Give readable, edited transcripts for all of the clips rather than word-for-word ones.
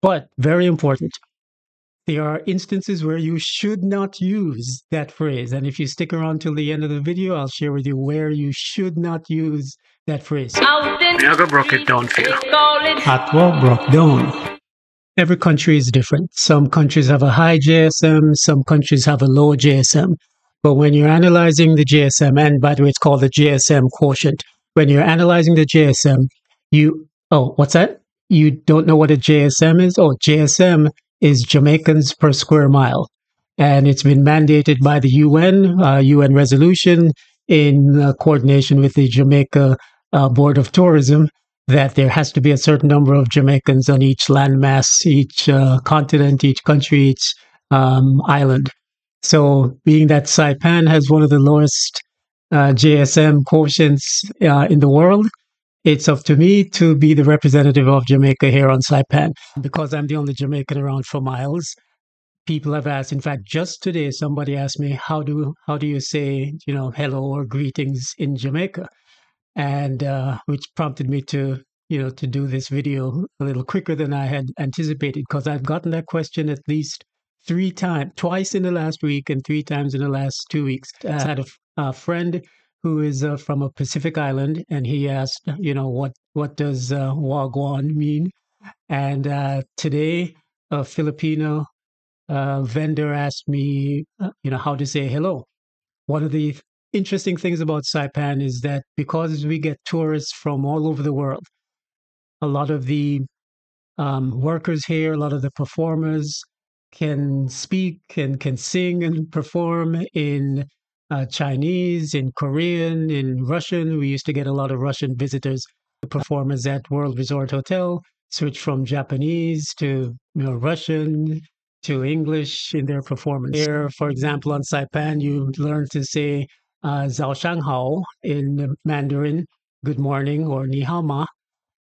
But very important, there are instances where you should not use that phrase. And if you stick around till the end of the video, I'll share with you where you should not use that phrase. Never broke it down for you. Patois Brukdown. Every country is different. Some countries have a high JSM, some countries have a low JSM. But when you're analyzing the JSM, and by the way, it's called the JSM quotient. When you're analyzing the JSM, what's that? You don't know what a JSM is? Oh, JSM is Jamaicans per square mile. And it's been mandated by the UN resolution in coordination with the Jamaica Board of Tourism that there has to be a certain number of Jamaicans on each landmass, each continent, each country, each island. So being that Saipan has one of the lowest JSM quotients in the world, it's up to me to be the representative of Jamaica here on Saipan. Because I'm the only Jamaican around for miles, people have asked, in fact, just today, somebody asked me, how do you say, hello or greetings in Jamaica? And which prompted me to do this video a little quicker than I had anticipated, because I've gotten that question at least twice in the last week and 3 times in the last 2 weeks. I had a friend who is from a Pacific island, and he asked, what does wagwan mean? And today, a Filipino vendor asked me, how to say hello. One of the interesting things about Saipan is that because we get tourists from all over the world, a lot of the workers here, a lot of the performers can speak and can sing and perform in Chinese, in Korean, in Russian. We used to get a lot of Russian visitors. The performers at World Resort Hotel switch from Japanese to Russian to English in their performance. Here, for example, on Saipan, you learn to say Zhao Shanghao in Mandarin, good morning, or Ni hao ma,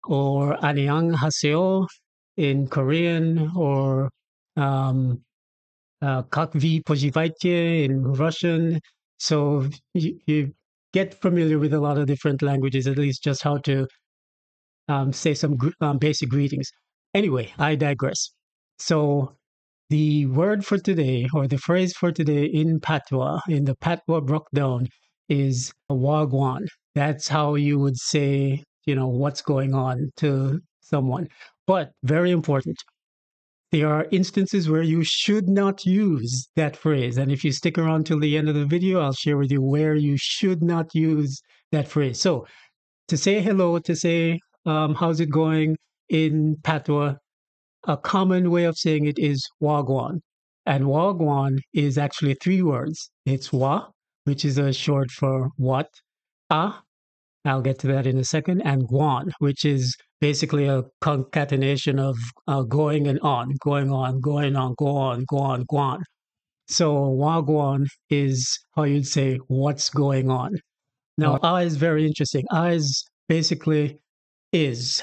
or Annyeong haseo in Korean, or Как вы поживаете in Russian. So you get familiar with a lot of different languages, at least just how to say some basic greetings. Anyway, I digress. So the word for today, or the phrase for today in Patois, in the Patois Brukdown, is wagwan. That's how you would say, what's going on to someone. But very important, there are instances where you should not use that phrase. And if you stick around till the end of the video, I'll share with you where you should not use that phrase. So to say hello, to say how's it going in Patois, a common way of saying it is wagwan. And wagwan is actually 3 words. It's wa, which is a short for what, I'll get to that in a second, and gwan, which is basically a concatenation of going and on, going on, going on, go on, go on, gwan. So wagwan is how you'd say what's going on. Now, is very interesting. Is basically is.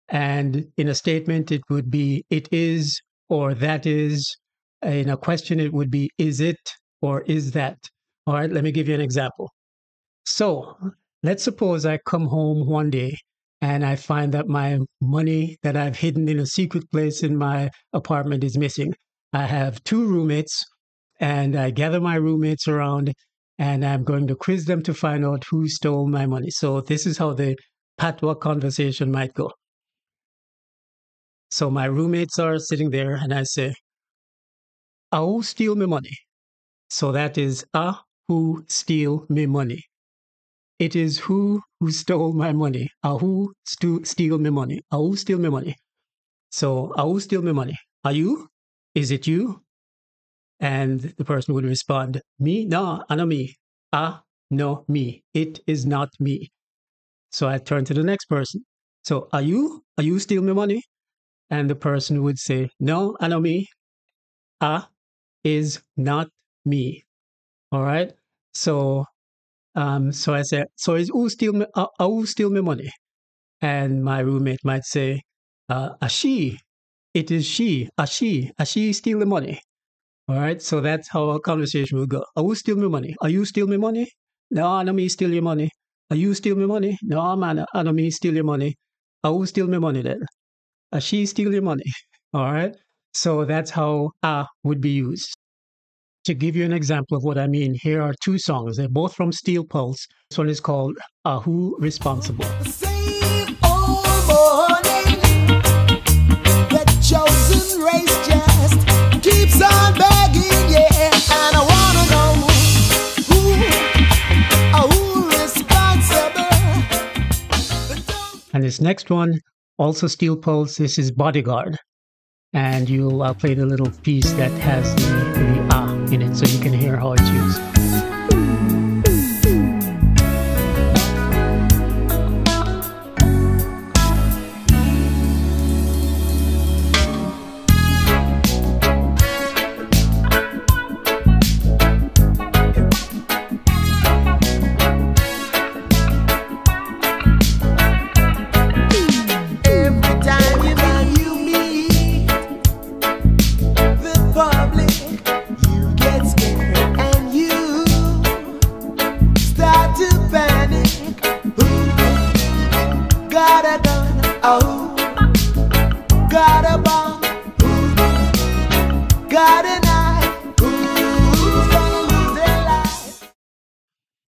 And in a statement, it would be it is or that is. In a question, it would be is it or is that. All right, let me give you an example. So let's suppose I come home one day and I find that my money that I've hidden in a secret place in my apartment is missing. I have 2 roommates, and I gather my roommates around, and I'm going to quiz them to find out who stole my money. So this is how the Patois conversation might go. So my roommates are sitting there, and I say, who steal my money? So that is who steal me money. It is who stole my money. Who steal me money? Who steal me money? So who steal me money? Are you? Is it you? And the person would respond, me? No, not me. No, me. It is not me. So I turn to the next person. So are you? Are you steal me money? And the person would say, no, not me. Is not me. All right. So I said, so is who steal me money? And my roommate might say, she. It is she. She steal the money. All right. So that's how our conversation will go. Who steal me money? Are you steal me money? No, not me steal your money. Are you steal me money? No, man, not me steal your money. Who steal me money then? She steal your money. All right. So that's how would be used. To give you an example of what I mean, here are two songs. They're both from Steel Pulse. This one is called Who Responsible. Same old morning, the chosen race just keeps on begging, yeah. And I wanna know who responsible. And this next one, also Steel Pulse, this is Bodyguard. And I'll play the little piece that has the in it so you can hear how it's used.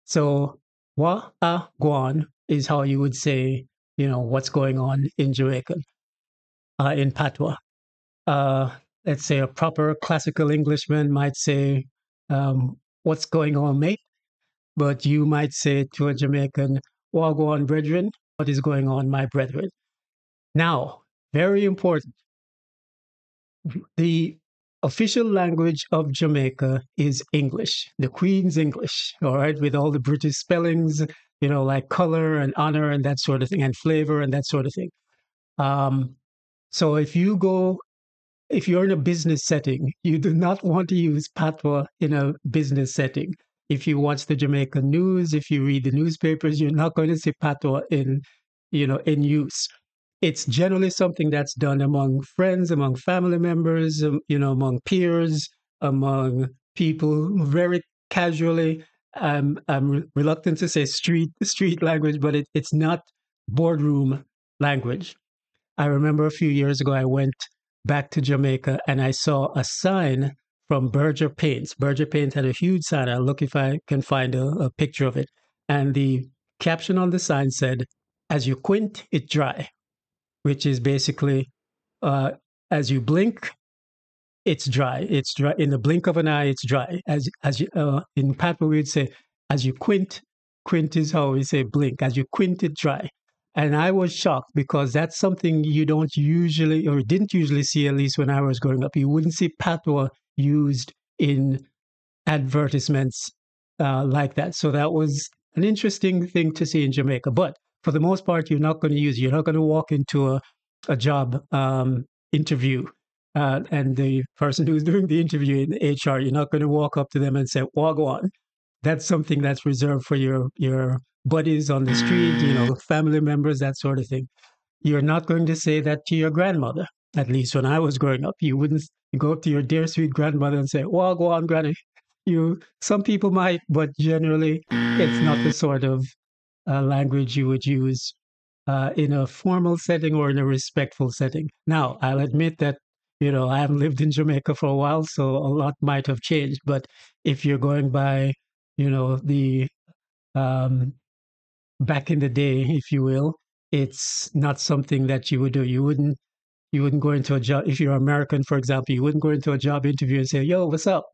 So, gwan is how you would say, what's going on in Jamaican, in Patois. Let's say a proper classical Englishman might say, what's going on, mate? But you might say to a Jamaican, wagwan, brethren, what is going on, my brethren? Now, very important, the official language of Jamaica is English, the Queen's English, all right, with all the British spellings, like color and honor and that sort of thing, and flavor and that sort of thing. So if you're in a business setting, you do not want to use patois in a business setting. If you watch the Jamaican news, if you read the newspapers, you're not going to see patois in use. It's generally something that's done among friends, among family members, among peers, among people very casually. I'm reluctant to say street language, but it's not boardroom language. I remember a few years ago, I went back to Jamaica and I saw a sign from Berger Paints. Berger Paints had a huge sign. I'll look if I can find a picture of it. And the caption on the sign said, "As you quint, it dry," which is basically, as you blink, it's dry. It's dry. In the blink of an eye, it's dry. As you, in Patois, we'd say, as you quint is how we say blink. As you quint, it dry. And I was shocked because that's something you don't usually, or didn't usually see, at least when I was growing up. You wouldn't see patois used in advertisements like that. So that was an interesting thing to see in Jamaica. But for the most part, you're not going to use it. You're not going to walk into a job interview and the person who's doing the interview in HR, you're not going to walk up to them and say, "Wagwan." That's something that's reserved for your buddies on the street, family members, that sort of thing. You're not going to say that to your grandmother. At least when I was growing up, you wouldn't go up to your dear sweet grandmother and say, "Wagwan, granny." Some people might, but generally, it's not the sort of language you would use in a formal setting or in a respectful setting. Now, I'll admit that I haven't lived in Jamaica for a while, so a lot might have changed. But if you're going by the back in the day, if you will, it's not something that you would do. You wouldn't go into a job, if you're American, for example, you wouldn't go into a job interview and say, "Yo, what's up?"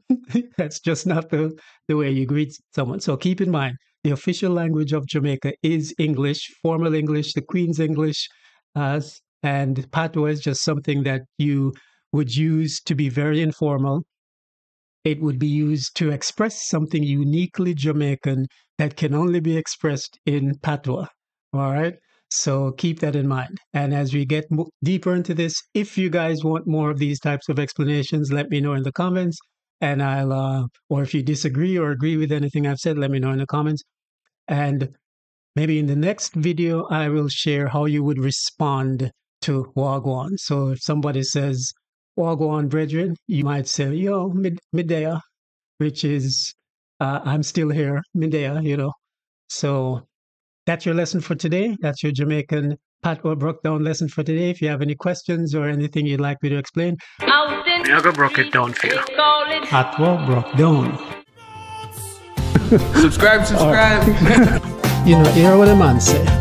That's just not the way you greet someone. So keep in mind, the official language of Jamaica is English, formal English, the Queen's English, and patois is just something that you would use to be very informal. It would be used to express something uniquely Jamaican that can only be expressed in patois. All right. So keep that in mind. And as we get deeper into this, if you guys want more of these types of explanations, let me know in the comments. And or if you disagree or agree with anything I've said, let me know in the comments. And maybe in the next video, I will share how you would respond to wagwan. So if somebody says, "Wagwan, brethren," you might say, "Yo, midaya," which is, "I'm still here, midaya," So that's your lesson for today. That's your Jamaican Patois Brukdown lesson for today. If you have any questions or anything you'd like me to explain, I'm gonna break it down for you. Patois Brukdown. Subscribe. You know, hear what a man say.